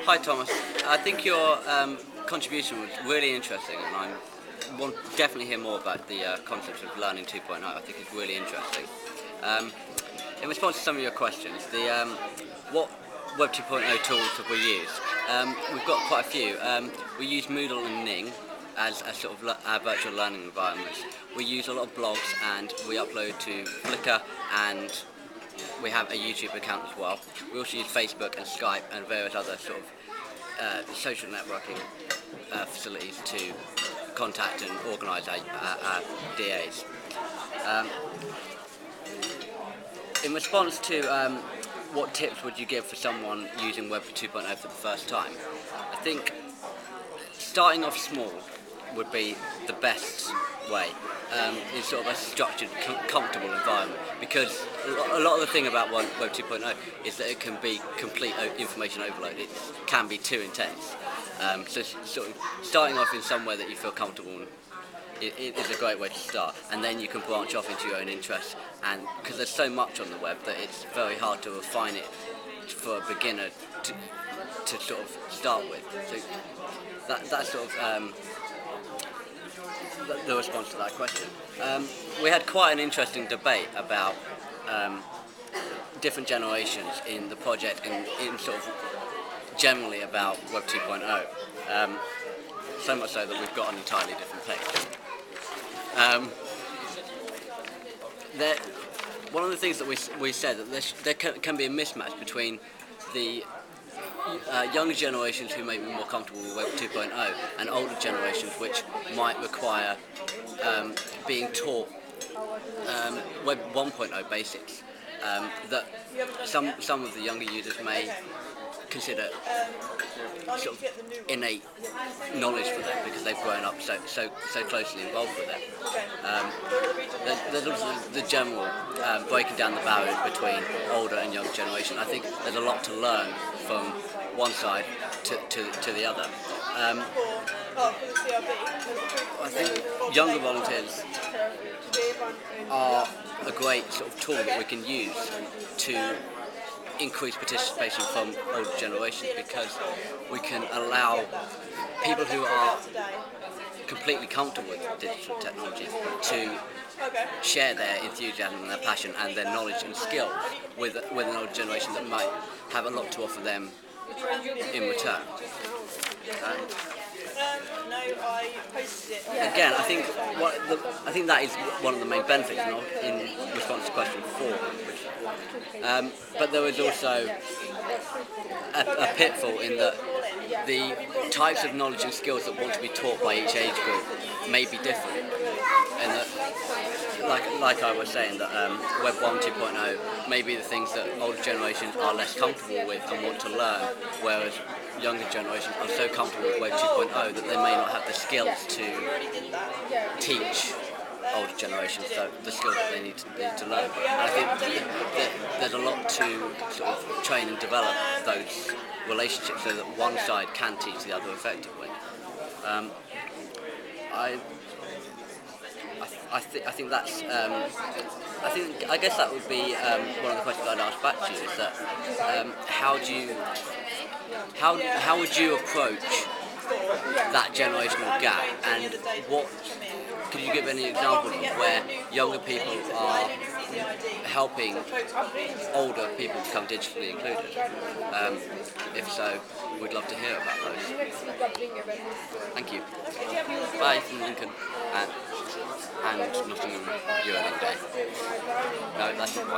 Hi Thomas, I think your contribution was really interesting, and I want to definitely hear more about the concept of Learning 2.0. I think it's really interesting. In response to some of your questions, what Web 2.0 tools have we used? We've got quite a few. We use Moodle and Ning as sort of our virtual learning environments. We use a lot of blogs, and we upload to Flickr, and we have a YouTube account as well. We also use Facebook and Skype and various other sort of social networking facilities to contact and organise our DAs. In response to what tips would you give for someone using Web 2.0 for the first time, I think starting off small would be the best way, in sort of a structured, comfortable environment, because a lot of the thing about Web 2.0 is that it can be complete information overload. It can be too intense. So sort of starting off in somewhere that you feel comfortable in is a great way to start, and then you can branch off into your own interests, and because there's so much on the web that it's very hard to refine it for a beginner to sort of start with. So that's sort of the response to that question. We had quite an interesting debate about different generations in the project, and in sort of generally about Web 2.0. So much so that we've got an entirely different page. One of the things that we said that there can be a mismatch between the younger generations who may be more comfortable with Web 2.0 and older generations which might require being taught Web 1.0 basics that some of the younger users may consider sort of innate knowledge for them because they've grown up so closely involved with it. There's also the general breaking down the barriers between older and younger generation. I think there's a lot to learn from one side to the other. I think younger volunteers are a great sort of tool that we can use to increase participation from older generations, because we can allow people who are completely comfortable with digital technology to share their enthusiasm and their passion and their knowledge and skill with an older generation that might have a lot to offer them in return. Again, I think that is one of the main benefits in response to question 4. But there is also a pitfall in that the types of knowledge and skills that want to be taught by each age group may be different. And that, like I was saying, that Web 1.2.0 may be the things that older generations are less comfortable with and want to learn, whereas younger generations are so comfortable with Web 2.0 that they may not have the skills to teach older generations the skills that they need to learn. And I think that there's a lot to sort of train and develop those relationships so that one side can teach the other effectively. I guess that would be one of the questions I'd ask back to you, is that how would you approach that generational gap, and could you give any examples of where younger people are helping older people become digitally included? If so, we'd love to hear about those. Thank you. Bye from Lincoln and Nottingham, ULA Day. No, that's not quite.